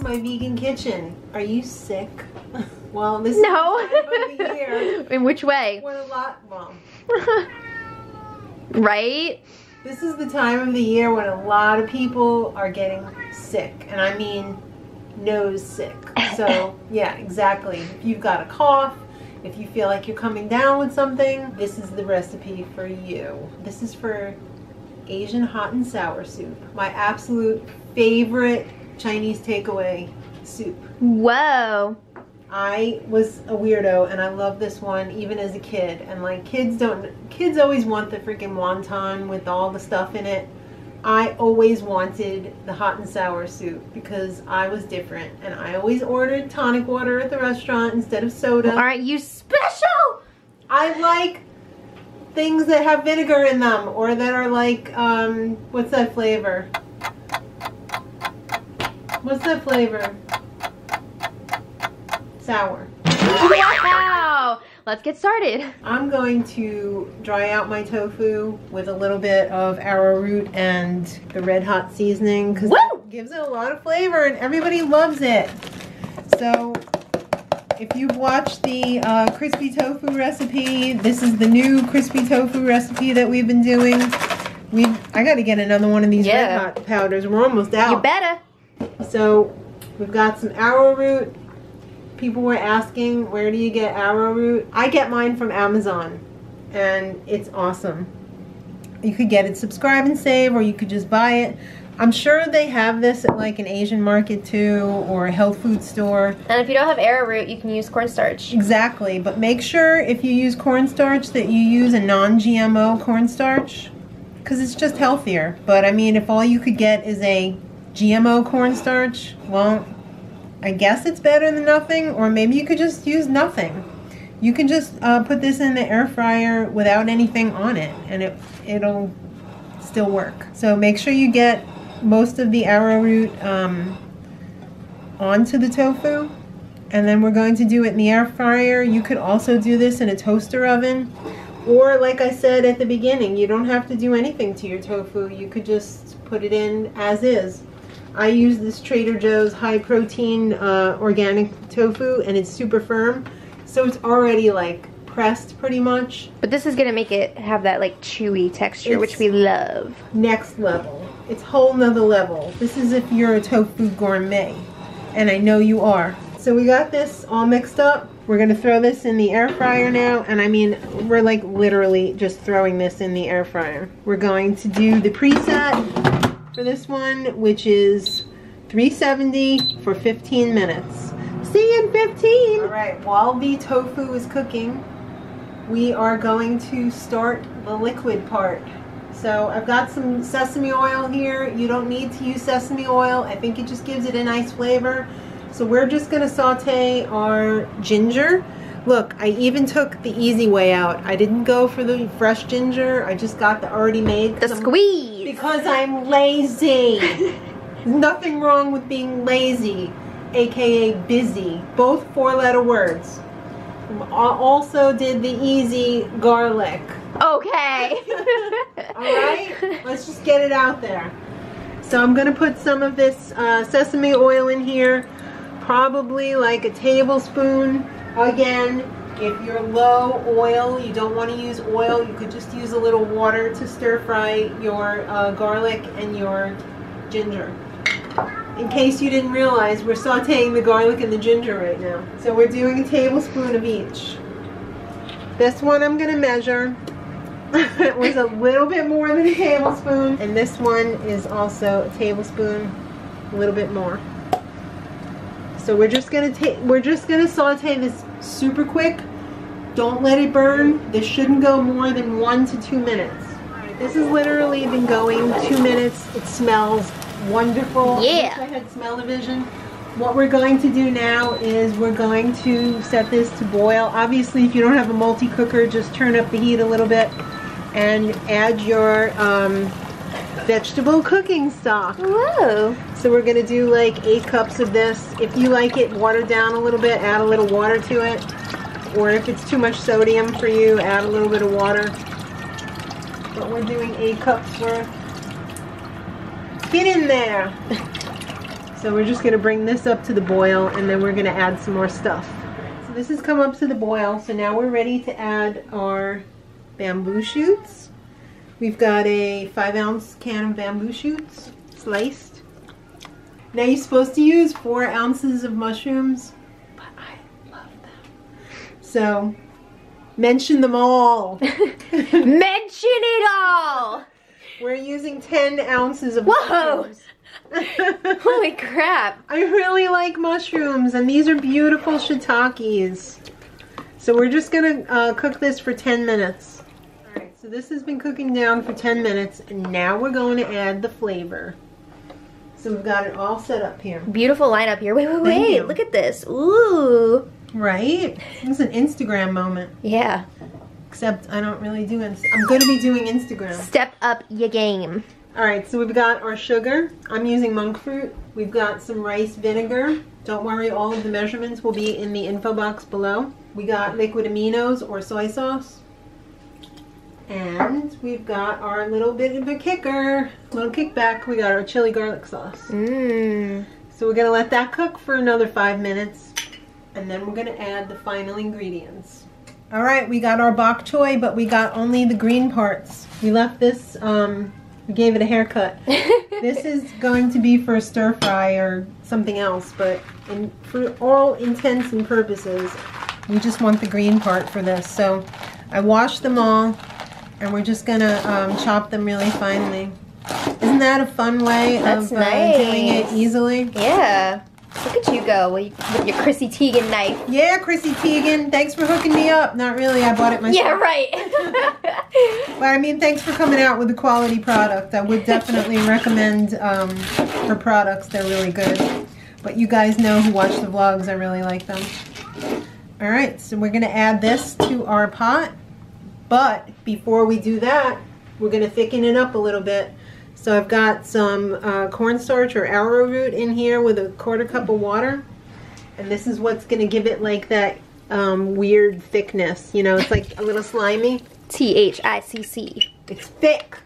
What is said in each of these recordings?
to my vegan kitchen. Are you sick? Well, this is No. the time of the year. In which way? When a lot, well, Right? this is the time of the year when a lot of people are getting sick, and I mean nose sick. So yeah, exactly. If you've got a cough, if you feel like you're coming down with something, this is the recipe for you. This is for Asian hot and sour soup. My absolute favorite Chinese takeaway soup. Whoa. I was a weirdo and I love this one even as a kid. And like kids always want the freaking wonton with all the stuff in it. I always wanted the hot and sour soup because I was different. And I always ordered tonic water at the restaurant instead of soda. Aren't you special? I like things that have vinegar in them or that are like, what's that flavor? What's that flavor? Sour. Wow. Let's get started. I'm going to dry out my tofu with a little bit of arrowroot and the red hot seasoning because it gives it a lot of flavor and everybody loves it. So if you've watched the crispy tofu recipe, this is the new crispy tofu recipe that we've been doing. I got to get another one of these red hot powders. We're almost out. You better. So we've got some arrowroot. People were asking, where do you get arrowroot? I get mine from Amazon, and it's awesome. You could get it Subscribe and Save, or you could just buy it. I'm sure they have this at like an Asian market too, or a health food store. And if you don't have arrowroot, you can use cornstarch. Exactly, but make sure if you use cornstarch that you use a non-GMO cornstarch, because it's just healthier. But I mean, if all you could get is a GMO cornstarch, well, I guess it's better than nothing, or maybe you could just use nothing. You can just put this in the air fryer without anything on it, and it'll still work. So make sure you get most of the arrowroot onto the tofu, and then we're going to do it in the air fryer. You could also do this in a toaster oven, or like I said at the beginning, you don't have to do anything to your tofu. You could just put it in as is. I use this Trader Joe's high protein organic tofu, and it's super firm, so it's already like pressed pretty much. But this is gonna make it have that like chewy texture, which we love. Next level. It's whole nother level. This is if you're a tofu gourmet, and I know you are. So we got this all mixed up. We're gonna throw this in the air fryer now, and I mean, we're like literally just throwing this in the air fryer. We're going to do the preset for this one, which is 370 for 15 minutes. See you in 15. All right, while the tofu is cooking, we are going to start the liquid part. So I've got some sesame oil here. You don't need to use sesame oil. I think it just gives it a nice flavor. So we're just gonna saute our ginger. Look, I even took the easy way out. I didn't go for the fresh ginger. I just got the already made. The squeeze. Because I'm lazy. There's nothing wrong with being lazy, aka busy. Both 4-letter words. Also did the easy garlic. Okay. Alright, let's just get it out there. So I'm gonna put some of this sesame oil in here. Probably like a tablespoon. Again, if you're low oil, you don't want to use oil, you could just use a little water to stir fry your garlic and your ginger. In case you didn't realize, we're sauteing the garlic and the ginger right now. So we're doing a tablespoon of each. This one I'm going to measure. It was a little bit more than a tablespoon. And this one is also a tablespoon, a little bit more. So we're just gonna saute this super quick. Don't let it burn. This shouldn't go more than 1 to 2 minutes. Alright, this has literally been going 2 minutes. It smells wonderful. Yeah. I had smell-o-vision. What we're going to do now is we're going to set this to boil. Obviously, if you don't have a multi-cooker, just turn up the heat a little bit and add your vegetable cooking stock. Whoa. So we're gonna do like 8 cups of this. If you like it watered down a little bit, add a little water to it. Or if it's too much sodium for you, add a little bit of water. But we're doing 8 cups worth. Get in there. So we're just gonna bring this up to the boil, and then we're gonna add some more stuff. So this has come up to the boil, so now we're ready to add our bamboo shoots. We've got a 5-ounce can of bamboo shoots, sliced. Now you're supposed to use 4 ounces of mushrooms, but I love them. So, mention them all. Mention it all! We're using 10 ounces of Whoa! mushrooms. Holy crap. I really like mushrooms, and these are beautiful shiitakes. So we're just gonna cook this for 10 minutes. Alright, so this has been cooking down for 10 minutes, and now we're going to add the flavor. So we've got it all set up here. Beautiful lineup here. Wait, Thank you. look at this. Ooh. Right? This is an Instagram moment. Yeah. Except I don't really do Instagram. I'm going to be doing Instagram. Step up your game. Alright, so we've got our sugar. I'm using monk fruit. We've got some rice vinegar. Don't worry, all of the measurements will be in the info box below. We got liquid aminos or soy sauce. And we've got our little bit of a kicker, little kickback. We got our chili garlic sauce. Mmm. So we're gonna let that cook for another 5 minutes, and then we're gonna add the final ingredients. All right, we got our bok choy, but we got only the green parts. We left this, we gave it a haircut. This is going to be for a stir fry or something else, but for all intents and purposes, we just want the green part for this. So I washed them all, and we're just gonna chop them really finely. Isn't that a fun way of doing it easily? Yeah. Look at you go with your Chrissy Teigen knife. Yeah, Chrissy Teigen, thanks for hooking me up. Not really, I bought it myself. Yeah, right. But I mean, thanks for coming out with a quality product. I would definitely recommend her products. They're really good. But you guys know who watch the vlogs, I really like them. All right, so we're gonna add this to our pot. But before we do that, we're gonna thicken it up a little bit. So I've got some cornstarch or arrowroot in here with a 1/4 cup of water. And this is what's going to give it like that weird thickness. You know, it's like a little slimy. THICC. It's thick.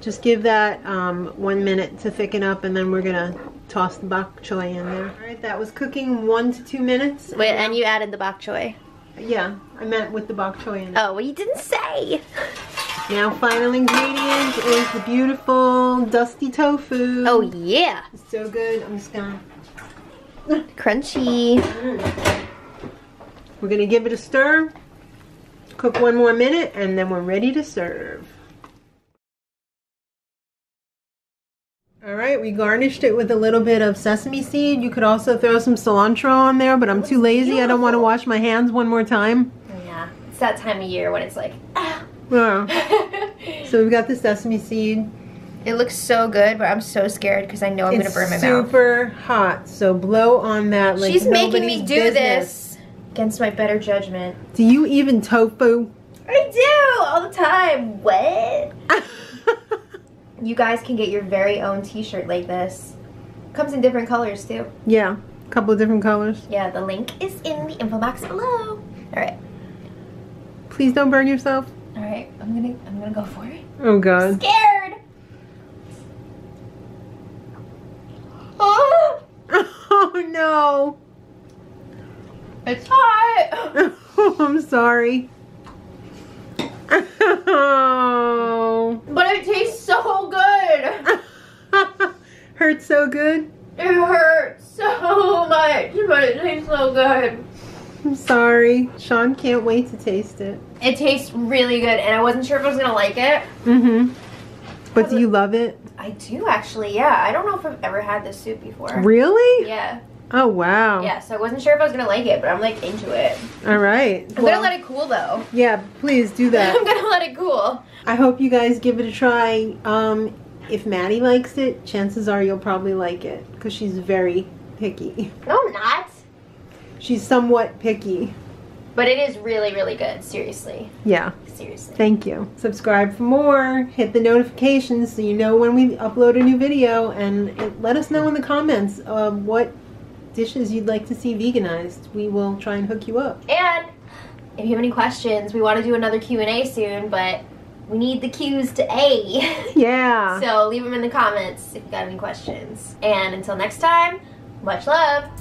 Just give that 1 minute to thicken up, and then we're going to toss the bok choy in there. All right, that was cooking 1 to 2 minutes. Wait, and you added the bok choy? Yeah, I meant with the bok choy in it. Oh, well, you didn't say. Now, final ingredient is the beautiful dusty tofu. Oh, yeah. It's so good. I'm just gonna... Crunchy. We're gonna give it a stir, cook 1 more minute, and then we're ready to serve. All right, we garnished it with a little bit of sesame seed. You could also throw some cilantro on there, but I'm too lazy. Beautiful. I don't want to wash my hands 1 more time. Yeah, it's that time of year when it's like, ah. Yeah. So we've got the sesame seed. It looks so good, but I'm so scared because I know I'm going to burn my mouth. It's super hot, so blow on that like She's making me do business. this against my better judgment. Do you even tofu? I do, all the time. What? You guys can get your very own t-shirt like this. Comes in different colors too. Yeah, a couple of different colors. Yeah, the link is in the info box below. Alright. Please don't burn yourself. Alright, I'm gonna go for it. Oh god. I'm scared! Oh! Oh no! It's hot! I'm sorry. Oh. But it tastes so good! Hurts so good? It hurts so much, but it tastes so good. I'm sorry. Sean can't wait to taste it. It tastes really good, and I wasn't sure if I was gonna like it. Mm-hmm. But do you love it? I do, actually, yeah. I don't know if I've ever had this soup before. Really? Yeah. Oh, wow. Yeah, so I wasn't sure if I was gonna like it, but I'm like into it. All right. I'm gonna let it cool though. Yeah, please do that. I'm gonna let it cool. I hope you guys give it a try. If Maddie likes it, chances are you'll probably like it because she's very picky. No, I'm not. She's somewhat picky. But it is really, really good, seriously. Yeah. Seriously. Thank you. Subscribe for more. Hit the notifications so you know when we upload a new video, and let us know in the comments what dishes you'd like to see veganized. We will try and hook you up. And if you have any questions, we want to do another Q&A soon, but we need the Q's to A. Yeah. So leave them in the comments if you got any questions. And until next time, Much love.